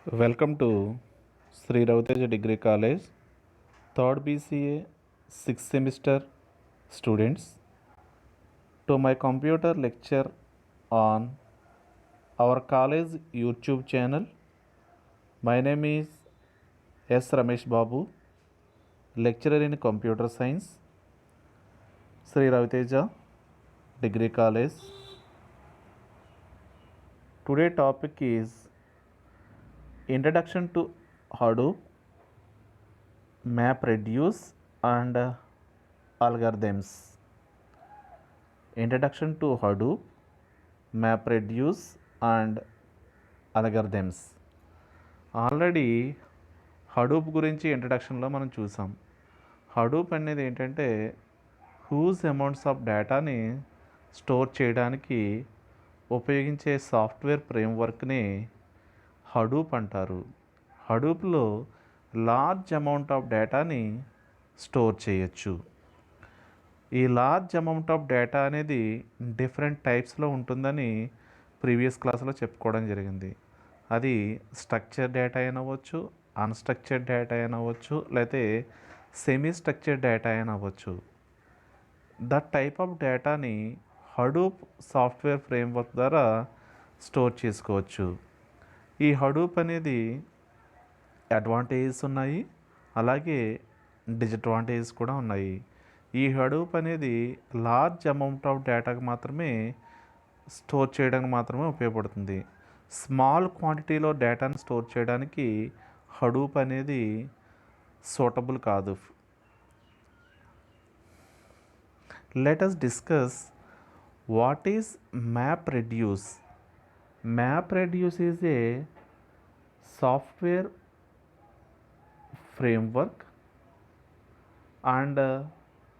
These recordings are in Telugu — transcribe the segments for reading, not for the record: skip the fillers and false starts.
Welcome to Sri Raviteja Degree College, 3rd BCA, 6th semester students, to my computer lecture on our college YouTube channel. My name is S. Ramesh Babu, lecturer in computer science, Sri Raviteja Degree College. Today topic is Introduction to Hadoop, MapReduce and Algorithms. Introduction to Hadoop, MapReduce and Algorithms. Already Hadoop గురించి ఇంట్రడక్షన్లో మనం చూసాం. హడూప్ అనేది ఏంటంటే హ్యూజ్ అమౌంట్స్ ఆఫ్ డేటాని స్టోర్ చేయడానికి ఉపయోగించే సాఫ్ట్వేర్ ఫ్రేమ్వర్క్ని హడూప్ అంటారు. హడూప్లో లార్జ్ అమౌంట్ ఆఫ్ డేటాని స్టోర్ చేయొచ్చు. ఈ లార్జ్ అమౌంట్ ఆఫ్ డేటా అనేది డిఫరెంట్ టైప్స్లో ఉంటుందని ప్రీవియస్ క్లాస్లో చెప్పుకోవడం జరిగింది. అది స్ట్రక్చర్ డేటా అయినా అవ్వచ్చు, అన్స్ట్రక్చర్డ్ డేటా అయినా అవ్వచ్చు, లేకపోతే సెమీ స్ట్రక్చర్డ్ డేటా అయినా అవ్వచ్చు. దట్ టైప్ ఆఫ్ డేటాని హడూప్ సాఫ్ట్వేర్ ఫ్రేమ్వర్క్ ద్వారా స్టోర్ చేసుకోవచ్చు. ఈ హడూప్ అనేది అడ్వాంటేజెస్ ఉన్నాయి, అలాగే డిసడ్వాంటేజెస్ కూడా ఉన్నాయి. ఈ హడూప్ అనేది లార్జ్ అమౌంట్ ఆఫ్ డేటాకు మాత్రమే స్టోర్ చేయడానికి మాత్రమే ఉపయోగపడుతుంది. స్మాల్ క్వాంటిటీలో డేటాను స్టోర్ చేయడానికి హడూప్ అనేది సూటబుల్ కాదు. Let us discuss what is MapReduce. MapReduce is a software framework and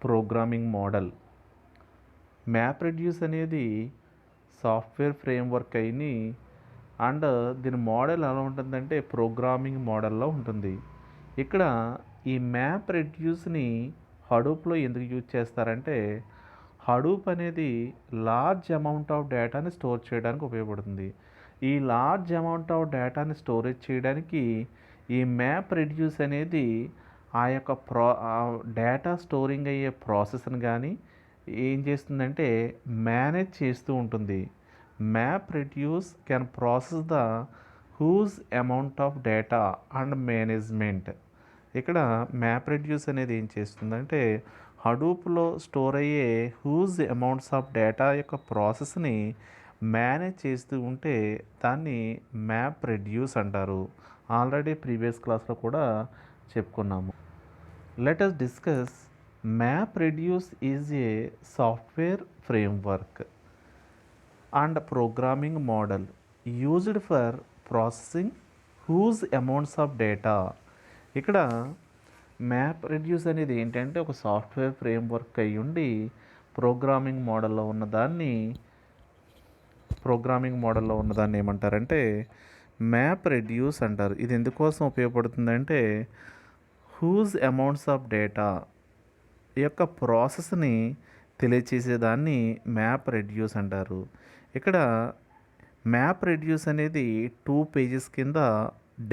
programming model. MapReduce అనేది సాఫ్ట్వేర్ ఫ్రేమ్వర్క్ అయిని అండ్ దీని మోడల్ ఎలా ఉంటుందంటే ప్రోగ్రామింగ్ మోడల్లో ఉంటుంది. ఇక్కడ ఈ MapReduceని హడూప్లో ఎందుకు యూజ్ చేస్తారంటే హడూప్ అనేది లార్జ్ అమౌంట్ ఆఫ్ డేటాని స్టోర్ చేయడానికి ఉపయోగపడుతుంది. ఈ లార్జ్ అమౌంట్ ఆఫ్ డేటాని స్టోరేజ్ చేయడానికి ఈ MapReduce అనేది ఆ యొక్క డేటా స్టోరింగ్ అయ్యే ప్రాసెస్ని కానీ ఏం చేస్తుందంటే మేనేజ్ చేస్తూ ఉంటుంది. MapReduce can process the huge amount of data and management. ఇక్కడ MapReduce అనేది ఏం చేస్తుందంటే హడూప్లో స్టోర్ అయ్యే హ్యూజ్ అమౌంట్స్ ఆఫ్ డేటా యొక్క ప్రాసెస్ని మేనేజ్ చేస్తూ ఉంటే దాన్ని MapReduce అంటారు. ఆల్రెడీ ప్రీవియస్ క్లాస్లో కూడా చెప్పుకున్నాము. Let us discuss MapReduce is a software framework and programming model used for processing huge amounts of data. ఇక్కడ MapReduce అనేది ఏంటంటే ఒక సాఫ్ట్వేర్ ఫ్రేమ్వర్క్ అయి ఉండి ప్రోగ్రామింగ్ మోడల్లో ఉన్నదాన్ని ఏమంటారంటే MapReduce అంటారు. ఇది ఎందుకోసం ఉపయోగపడుతుందంటే హ్యూజ్ అమౌంట్స్ ఆఫ్ డేటా యొక్క ప్రాసెస్ని తెలియచేసేదాన్ని MapReduce అంటారు. ఇక్కడ MapReduce అనేది 2 పేజెస్ కింద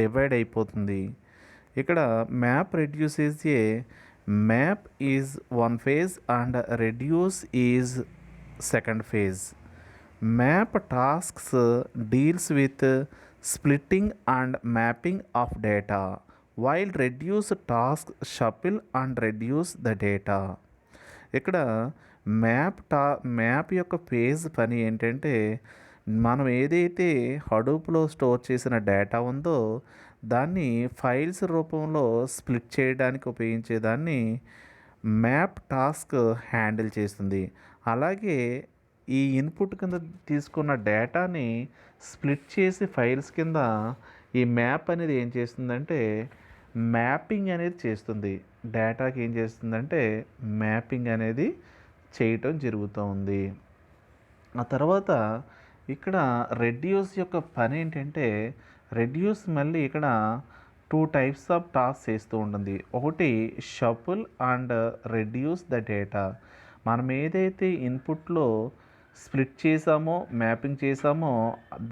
డివైడ్ అయిపోతుంది. ఇక్కడ MapReduce is a map is 1 phase and reduce is 2nd phase. Map tasks deals with splitting and mapping of data while reduce task shuffle and reduce the data. ఇక్కడ మ్యాప్ యొక్క పేజ్ పని ఏంటంటే మనం ఏదైతే హడూప్లో స్టోర్ చేసిన డేటా ఉందో దాన్ని ఫైల్స్ రూపంలో స్ప్లిట్ చేయడానికి ఉపయోగించేదాన్ని మ్యాప్ టాస్క్ హ్యాండిల్ చేస్తుంది. అలాగే ఈ ఇన్పుట్ కింద తీసుకున్న డేటాని స్ప్లిట్ చేసి ఫైల్స్ కింద ఈ మ్యాప్ అనేది ఏం చేస్తుందంటే మ్యాపింగ్ అనేది చేస్తుంది. డేటాకి ఏం చేస్తుందంటే మ్యాపింగ్ అనేది చేయటం జరుగుతుంది. ఆ తర్వాత ఇక్కడ రెడ్యూస్ యొక్క పని ఏంటంటే రెడ్యూస్ మళ్ళీ ఇక్కడ 2 types ఆఫ్ టాస్క్ చేస్తూ ఉంటుంది. ఒకటి shuffle and reduce the data. మనం ఏదైతే ఇన్పుట్లో స్ప్లిట్ చేసామో మ్యాపింగ్ చేసామో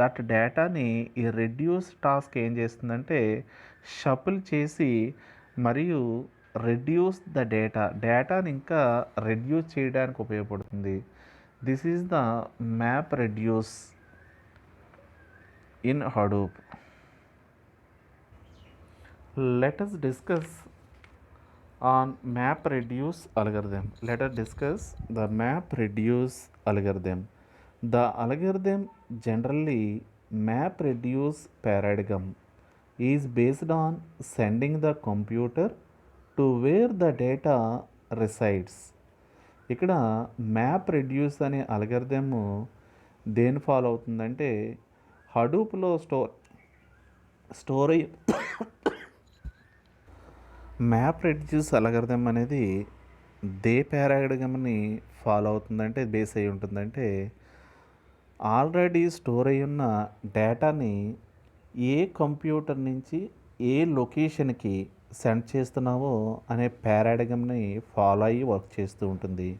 దట్ డేటాని ఈ రెడ్యూస్ టాస్క్ ఏం చేస్తుందంటే షఫుల్ చేసి మరియు రెడ్యూస్ ద డేటాని ఇంకా రెడ్యూస్ చేయడానికి ఉపయోగపడుతుంది. This is the map reduce in Hadoop. Let us discuss on map reduce algorithm. Let us discuss the map reduce algorithm. The algorithm generally map reduce paradigm is based on sending the computer to where the data resides. ఇక్కడ మ్యాప్ రెడ్యూస్ అనే అల్గరిథమ్ దేని ఫాలో అవుతుందంటే హడూప్లో స్టోర్ మ్యాప్ రెడ్యూస్ అల్గరిథం అనేది పారాడిగమ్ని ఫాలో అవుతుందంటే బేస్ అయి ఉంటుందంటే ఆల్రెడీ స్టోర్ అయి ఉన్న డేటాని ఏ కంప్యూటర్ నుంచి ఏ లొకేషన్కి సెండ్ చేస్తున్నావో అనే పారాడిగమ్ని ఫాలో అయ్యి వర్క్ చేస్తూ ఉంటుంది.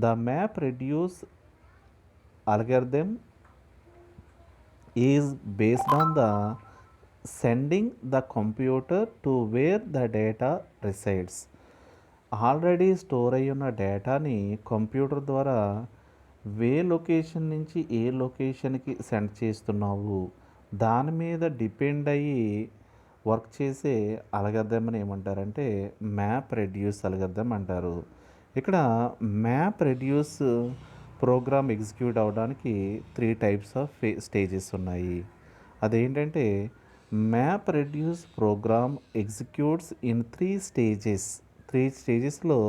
The map reduce algorithm is based on the sending the computer to wear the data resides. Already store అయ్యి ఉన్న డేటాని కంప్యూటర్ ద్వారా లొకేషన్ నుంచి ఏ లొకేషన్కి సెండ్ చేస్తున్నావు దాని మీద డిపెండ్ అయ్యి వర్క్ చేసే అల్గరిథంని ఏమంటారంటే మ్యాప్ రెడ్యూస్ అల్గరిథం అంటారు. ఇక్కడ మ్యాప్ రెడ్యూస్ ప్రోగ్రామ్ ఎగ్జిక్యూట్ అవ్వడానికి 3 టైప్స్ ఆఫ్ స్టేజెస్ ఉన్నాయి. అదేంటంటే map reduce program executes in 3 stages. 3 స్టేజెస్లో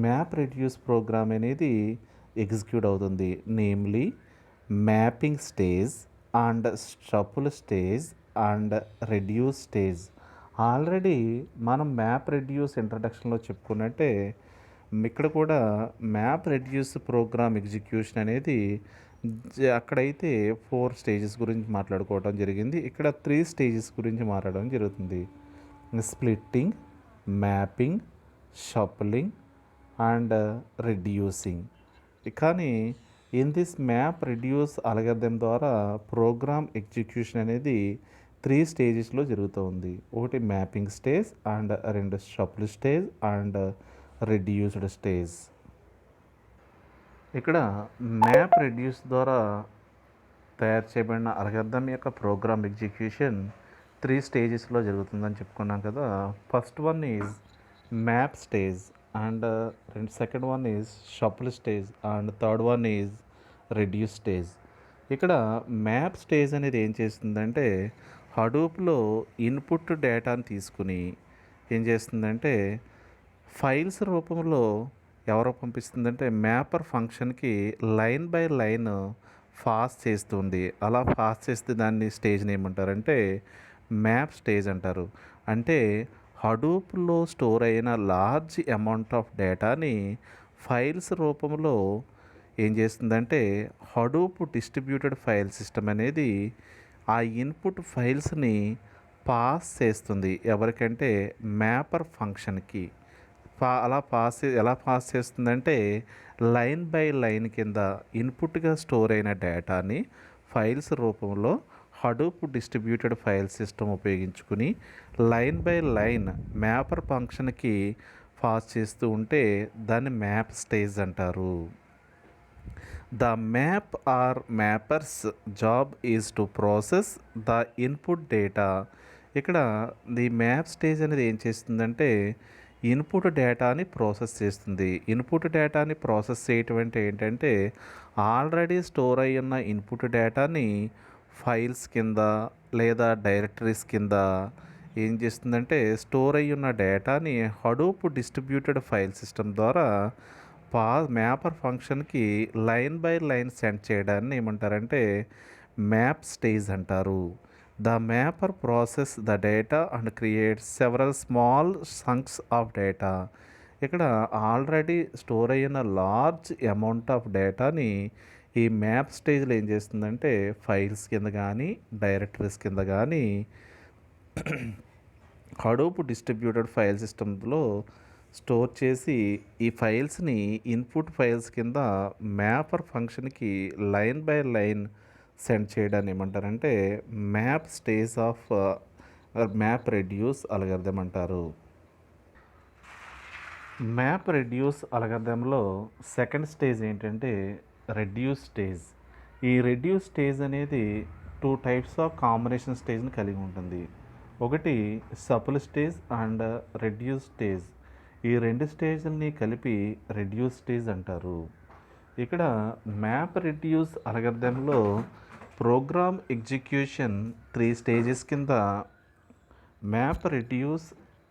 మ్యాప్ రెడ్యూస్ ప్రోగ్రామ్ అనేది ఎగ్జిక్యూట్ అవుతుంది. Namely mapping stage and shuffle stage and reduce stage. Already మనం మ్యాప్ రెడ్యూస్ ఇంట్రడక్షన్లో చెప్పుకున్నట్టే ఇక్కడ కూడా మ్యాప్ రెడ్యూస్ ప్రోగ్రామ్ ఎగ్జిక్యూషన్ అనేది అక్కడైతే 4 స్టేజెస్ గురించి మాట్లాడుకోవడం జరిగింది. ఇక్కడ 3 స్టేజెస్ గురించి మాట్లాడడం జరుగుతుంది. Splitting, mapping, shuffling and reducing. కానీ in this map reduce algorithm ద్వారా ప్రోగ్రామ్ ఎగ్జిక్యూషన్ అనేది 3 స్టేజెస్లో జరుగుతూ ఉంది. ఒకటి mapping stage and 2 shuffle stage and reduced stage. ఇక్కడ మ్యాప్ రెడ్యూస్ ద్వారా తయారు చేయబడిన అల్గరిథం యొక్క ప్రోగ్రామ్ ఎగ్జిక్యూషన్ 3 స్టేజెస్లో జరుగుతుందని చెప్పుకున్నాం కదా. First one is map stage and second one is shuffle stage and third one is reduce stage. ఇక్కడ మ్యాప్ స్టేజ్ అనేది ఏం చేస్తుందంటే హడూప్లో ఇన్పుట్ డేటాను తీసుకుని ఏం చేస్తుందంటే ఫైల్స్ రూపంలో ఎవరో పంపిస్తుందంటే మ్యాపర్ ఫంక్షన్కి లైన్ బై లైన్ పాస్ చేస్తుంది. అలా పాస్ చేస్తే దాన్ని స్టేజ్ని ఏమంటారంటే మ్యాప్ స్టేజ్ అంటారు. అంటే హడూప్లో స్టోర్ అయిన లార్జ్ అమౌంట్ ఆఫ్ డేటాని ఫైల్స్ రూపంలో ఏం చేస్తుందంటే హడూప్ డిస్ట్రిబ్యూటెడ్ ఫైల్ సిస్టమ్ అనేది ఆ ఇన్పుట్ ఫైల్స్ని పాస్ చేస్తుంది. ఎవరికంటే మ్యాపర్ ఫంక్షన్కి. అలా ఎలా పాస్ చేస్తుందంటే లైన్ బై లైన్ కింద ఇన్పుట్గా స్టోర్ అయిన డేటాని ఫైల్స్ రూపంలో హడూప్ డిస్ట్రిబ్యూటెడ్ ఫైల్ సిస్టమ్ ఉపయోగించుకుని లైన్ బై లైన్ మ్యాపర్ ఫంక్షన్కి పాస్ చేస్తూ ఉంటే దాన్ని మ్యాప్ స్టేజ్ అంటారు. The map or mappers job is to process the input data. ఇక్కడ ది మ్యాప్ స్టేజ్ అనేది ఏం చేస్తుందంటే ఇన్పుట్ డేటాని ప్రాసెస్ చేస్తుంది. ఇన్పుట్ డేటాని ప్రాసెస్ చేయటం అంటే ఏంటంటే ఆల్రెడీ స్టోర్ అయి ఉన్న ఇన్పుట్ డేటాని ఫైల్స్ కింద లేదా డైరెక్టరీస్ కింద ఏం చేస్తుందంటే స్టోర్ అయి ఉన్న డేటాని హడూప్ డిస్ట్రిబ్యూటెడ్ ఫైల్ సిస్టమ్ ద్వారా మ్యాపర్ ఫంక్షన్కి లైన్ బై లైన్ సెండ్ చేయడాన్ని ఏమంటారంటే మ్యాప్ స్టేజ్ అంటారు. The mapper process the data and create several small chunks of data. ఇక్కడ ఆల్రెడీ స్టోర్ అయిన లార్జ్ అమౌంట్ ఆఫ్ డేటాని ఈ మ్యాప్ స్టేజ్లో ఏం చేస్తుందంటే ఫైల్స్ కింద కానీ డైరెక్టరీస్ కింద కానీ హడూప్ డిస్ట్రిబ్యూటెడ్ ఫైల్ సిస్టమ్లో స్టోర్ చేసి ఈ ఫైల్స్ని ఇన్పుట్ ఫైల్స్ కింద మ్యాపర్ ఫంక్షన్కి లైన్ బై లైన్ సెండ్ చేయడాన్ని ఏమంటారంటే map stage of map reduce algorithm అంటారు. మ్యాప్ రెడ్యూస్ అల్గారిథంలో సెకండ్ స్టేజ్ ఏంటంటే రెడ్యూస్ స్టేజ్. ఈ రెడ్యూస్ స్టేజ్ అనేది 2 టైప్స్ ఆఫ్ కాంబినేషన్ స్టేజ్ని కలిగి ఉంటుంది. ఒకటి shuffle stage and reduce stage. ఈ రెండు స్టేజ్ని కలిపి రెడ్యూస్ స్టేజ్ అంటారు. ఇక్కడ మ్యాప్ రెడ్యూస్ అల్గారిథంలో ప్రోగ్రామ్ ఎగ్జిక్యూషన్ 3 స్టేజెస్ కింద మ్యాప్ రెడ్యూస్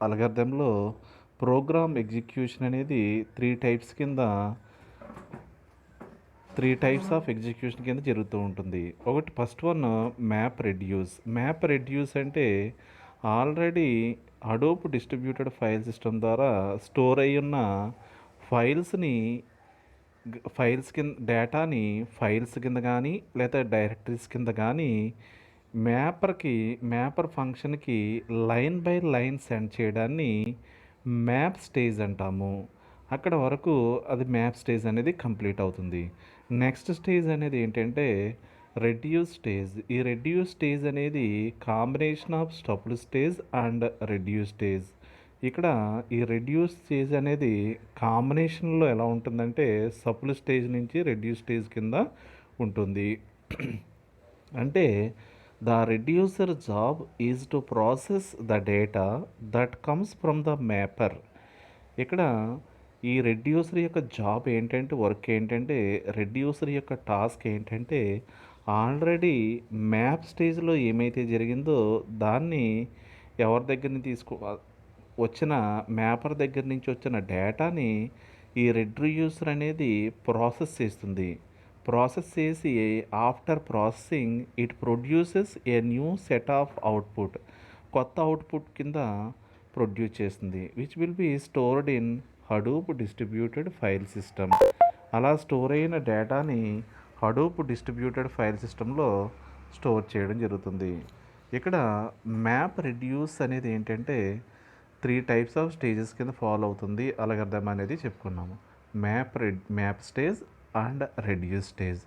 అల్గారిథంలో ప్రోగ్రామ్ ఎగ్జిక్యూషన్ అనేది 3 టైప్స్ కింద 3 టైప్స్ ఆఫ్ ఎగ్జిక్యూషన్ కింద జరుగుతూ ఉంటుంది. ఒకటి first one map reduce. Map reduce అంటే already Hadoop distributed file system ద్వారా స్టోర్ అయి ఉన్న ఫైల్స్ కింద డేటాని ఫైల్స్ కింద కానీ లేదా డైరెక్టరీస్ కింద కానీ మ్యాపర్ ఫంక్షన్కి లైన్ బై లైన్ సెండ్ చేయడాన్ని మ్యాప్ స్టేజ్ అంటాము. అక్కడ వరకు అది మ్యాప్ స్టేజ్ అనేది కంప్లీట్ అవుతుంది. నెక్స్ట్ స్టేజ్ అనేది ఏంటంటే రెడ్యూస్ స్టేజ్. ఈ రెడ్యూస్ స్టేజ్ అనేది combination of shuffle stage and reduce stage. ఇక్కడ ఈ రెడ్యూస్ స్టేజ్ అనేది కాంబినేషన్లో ఎలా ఉంటుందంటే సపుల్ స్టేజ్ నుంచి రెడ్యూస్ స్టేజ్ కింద ఉంటుంది. అంటే the reducer job is to process the data that comes from the mapper. ఇక్కడ ఈ రెడ్యూసర్ యొక్క జాబ్ ఏంటంటే వర్క్ ఏంటంటే రెడ్యూసర్ యొక్క టాస్క్ ఏంటంటే ఆల్రెడీ మ్యాప్ స్టేజ్లో ఏమైతే జరిగిందో దాన్ని ఎవరి దగ్గర నుంచి వచ్చిన మ్యాపర్ దగ్గర నుంచి వచ్చిన డేటాని ఈ రెడ్యూసర్ అనేది ప్రాసెస్ చేస్తుంది. ప్రాసెస్ చేసి after processing it produces a new set of output, కొత్త అవుట్పుట్ కింద ప్రొడ్యూస్ చేస్తుంది, which will be stored in Hadoop distributed file system. అలా స్టోర్ అయిన డేటాని హడూప్ డిస్ట్రిబ్యూటెడ్ ఫైల్ సిస్టంలో స్టోర్ చేయడం జరుగుతుంది. ఇక్కడ మ్యాప్ రెడ్యూస్ అనేది ఏంటంటే 3 టైప్స్ ఆఫ్ స్టేజెస్ కింద ఫాలో అవుతుంది అల్గారిథం అనేది చెప్పుకున్నాము. Map stage and reduce stage.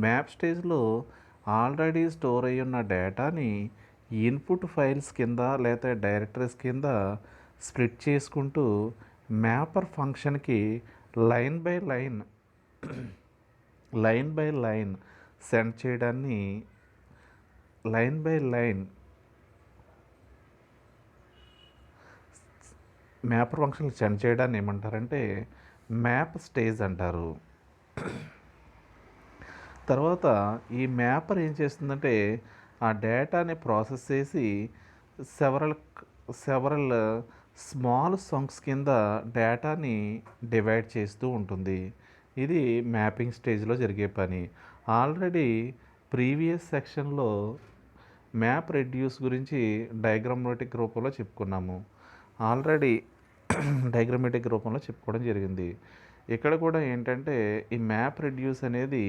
Map స్టేజ్లో ఆల్రెడీ స్టోర్ అయ్యి ఉన్న డేటాని ఇన్పుట్ ఫైల్స్ కింద లేదా డైరెక్టరీస్ కింద స్ప్లిట్ చేసుకుంటూ మ్యాపర్ ఫంక్షన్కి లైన్ బై లైన్ సెండ్ చేయడాన్ని మ్యాపర్ ఫంక్షన్కి సెండ్ చేయడాన్ని ఏమంటారంటే మ్యాప్ స్టేజ్ అంటారు. తర్వాత ఈ మ్యాపర్ ఏం చేస్తుందంటే ఆ డేటాని ప్రాసెస్ చేసి సెవరల్ స్మాల్ సంక్స్ కింద డేటాని డివైడ్ చేస్తూ ఉంటుంది. ఇది మ్యాపింగ్ స్టేజ్లో జరిగే పని. ఆల్రెడీ ప్రీవియస్ సెక్షన్లో మ్యాప్ రెడ్యూస్ గురించి డయాగ్రామాటిక్ రూపంలో చెప్పుకున్నాము. చెప్పుకోవడం జరిగింది. ఇక్కడ కూడా ఏంటంటే ఈ మ్యాప్ రెడ్యూస్ అనేది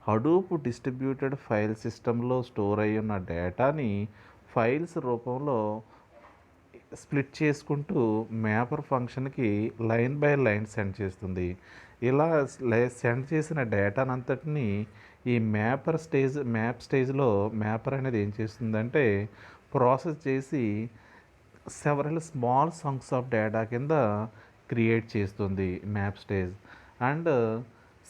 హడూప్ డిస్ట్రిబ్యూటెడ్ ఫైల్ సిస్టంలో స్టోర్ అయి ఉన్న డేటాని ఫైల్స్ రూపంలో స్ప్లిట్ చేసుకుంటూ మ్యాపర్ ఫంక్షన్కి లైన్ బై లైన్ సెండ్ చేస్తుంది. ఇలా సెండ్ చేసిన డేటానంతటిని ఈ మ్యాప్ స్టేజ్లో మ్యాపర్ అనేది ఏం చేస్తుందంటే ప్రాసెస్ చేసి సెవరల్ స్మాల్ సంక్స్ ఆఫ్ డేటా కింద క్రియేట్ చేస్తుంది map stage. And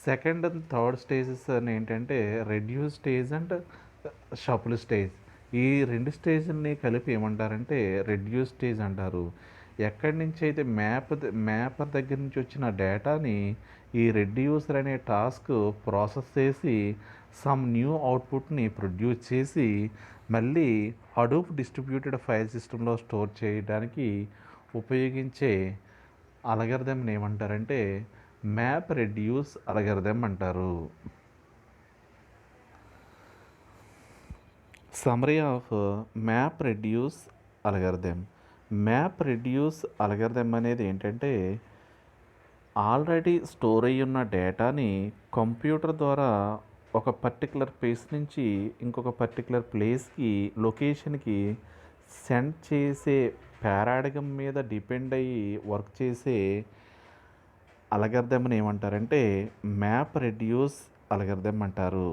second and third stages అని ఏంటంటే రెడ్యూస్ స్టేజ్ అండ్ షపుల్ స్టేజ్. ఈ రెండు స్టేజ్ని కలిపి ఏమంటారంటే రెడ్యూస్ స్టేజ్ అంటారు. ఎక్కడి నుంచి అయితే మ్యాపర్ దగ్గర నుంచి వచ్చిన డేటాని ఈ రెడ్యూసర్ అనే టాస్క్ ప్రాసెస్ చేసి సమ్ న్యూ అవుట్పుట్ని ప్రొడ్యూస్ చేసి మళ్ళీ హడూప్ డిస్ట్రిబ్యూటెడ్ ఫైల్ సిస్టంలో స్టోర్ చేయడానికి ఉపయోగించే అల్గారిథంని ఏమంటారంటే మ్యాప్ రెడ్యూస్ అల్గారిథం అంటారు. Summary of map reduce algorithm. Map reduce algorithm అనేది ఏంటంటే ఆల్రెడీ స్టోర్ అయ్యి ఉన్న డేటాని కంప్యూటర్ ద్వారా ఒక పర్టికులర్ ప్లేస్ నుంచి ఇంకొక పర్టికులర్ ప్లేస్కి లొకేషన్కి సెండ్ చేసే పారాడిగమ్ మీద డిపెండ్ అయ్యి వర్క్ చేసే అల్గారిథంని ఏమంటారంటే మ్యాప్ రెడ్యూస్ అల్గారిథం అంటారు.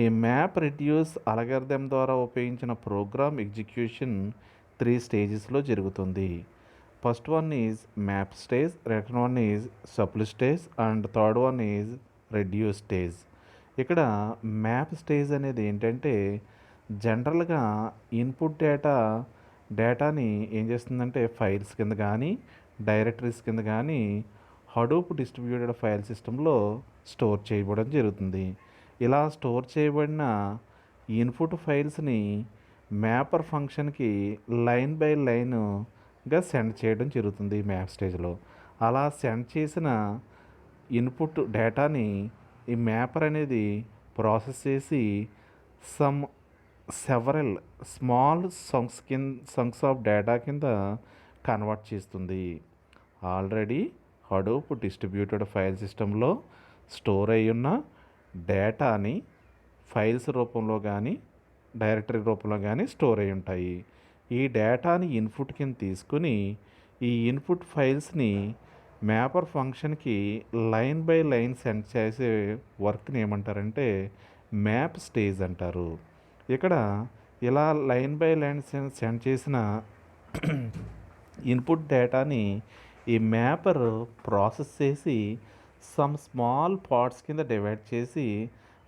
ఈ మ్యాప్ రెడ్యూస్ అల్గారిథం ద్వారా ఉపయోగించిన ప్రోగ్రామ్ ఎగ్జిక్యూషన్ 3 స్టేజెస్లో జరుగుతుంది. First one is map stage, second one is supply stage and third one is reduce stage. ఇక్కడ మ్యాప్ స్టేజ్ అనేది ఏంటంటే జనరల్గా ఇన్పుట్ డేటాని ఏం చేస్తుందంటే ఫైల్స్ కింద కానీ డైరెక్టరీస్ కింద కానీ హడూప్ డిస్ట్రిబ్యూటెడ్ ఫైల్ సిస్టంలో స్టోర్ చేయబడడం జరుగుతుంది. ఇలా స్టోర్ చేయబడిన ఇన్పుట్ ఫైల్స్ని మ్యాపర్ ఫంక్షన్కి లైన్ బై లైన్గా సెండ్ చేయడం జరుగుతుంది మ్యాప్ స్టేజ్లో. అలా సెండ్ చేసిన ఇన్పుట్ డేటాని ఈ మ్యాపర్ అనేది ప్రాసెస్ చేసి సెవరల్ స్మాల్ సంక్స్ ఆఫ్ డేటా కింద కన్వర్ట్ చేస్తుంది. ఆల్రెడీ హడూప్ డిస్ట్రిబ్యూటెడ్ ఫైల్ సిస్టంలో స్టోర్ అయ్యున్న డేటాని ఫైల్స్ రూపంలో కానీ డైరెక్టరీ రూపంలో కానీ స్టోర్ అయి ఉంటాయి. ఈ డేటాని ఇన్పుట్ కింద తీసుకుని ఈ ఇన్పుట్ ఫైల్స్ని మ్యాపర్ ఫంక్షన్కి లైన్ బై లైన్ సెండ్ చేసే వర్క్ని ఏమంటారంటే మ్యాప్ స్టేజ్ అంటారు. ఇక్కడ ఇలా లైన్ బై లైన్ సెండ్ చేసిన ఇన్పుట్ డేటాని ఈ మ్యాపర్ ప్రాసెస్ చేసి సమ్ స్మాల్ పార్ట్స్ కింద డివైడ్ చేసి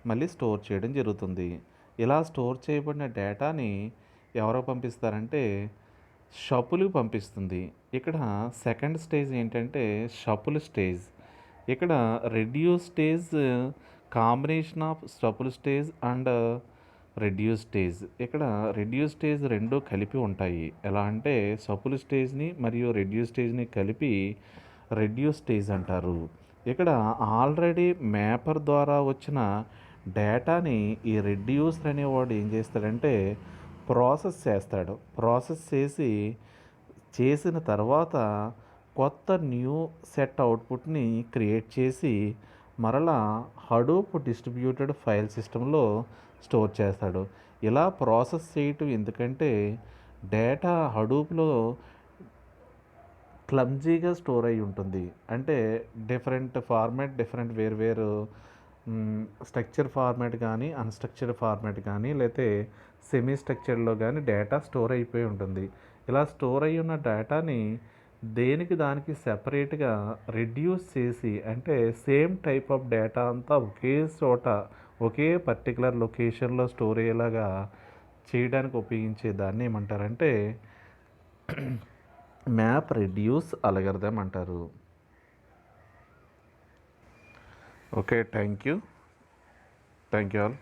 మళ్ళీ స్టోర్ చేయడం జరుగుతుంది. ఇలా స్టోర్ చేయబడిన డేటాని ఎవరికి పంపిస్తారంటే షపుల్కి పంపిస్తుంది. ఇక్కడ సెకండ్ స్టేజ్ ఏంటంటే షపుల్ స్టేజ్. ఇక్కడ reduce stage combination of shuffle stage and reduce stage. ఇక్కడ రెడ్యూస్ స్టేజ్ రెండు కలిపి ఉంటాయి. ఎలా అంటే షపుల్ స్టేజ్ని మరియు రెడ్యూస్ స్టేజ్ని కలిపి రెడ్యూస్ స్టేజ్ అంటారు. ఇక్కడ ఆల్రెడీ మ్యాపర్ ద్వారా వచ్చిన డేటాని ఈ రెడ్యూసర్ అనేవాడు ఏం చేస్తాడంటే ప్రాసెస్ చేస్తాడు. ప్రాసెస్ చేసిన తర్వాత కొత్త న్యూ సెట్ అవుట్పుట్ని క్రియేట్ చేసి మరలా హడూప్ డిస్ట్రిబ్యూటెడ్ ఫైల్ సిస్టంలో స్టోర్ చేస్తాడు. ఇలా ప్రాసెస్ చేయటం ఎందుకంటే డేటా హడూప్లో క్లమ్జీగా స్టోర్ అయి ఉంటుంది. అంటే డిఫరెంట్ వేరు స్ట్రక్చర్ ఫార్మాట్ కానీ అన్స్ట్రక్చర్డ్ ఫార్మాట్ కానీ లేకపోతే సెమీ స్ట్రక్చర్డ్లో కానీ డేటా స్టోర్ అయిపోయి ఉంటుంది. ఇలా స్టోర్ అయి ఉన్న డేటాని దేనికి దానికి సెపరేట్గా రెడ్యూస్ చేసి అంటే సేమ్ టైప్ ఆఫ్ డేటా అంతా ఒకే చోట ఒకే పర్టికులర్ లొకేషన్లో స్టోర్ అయ్యేలాగా చేయడానికి ఉపయోగించే దాన్ని ఏమంటారంటే మ్యాప్ రెడ్యూస్ అల్గారిథం అంటారు. Okay, thank you all.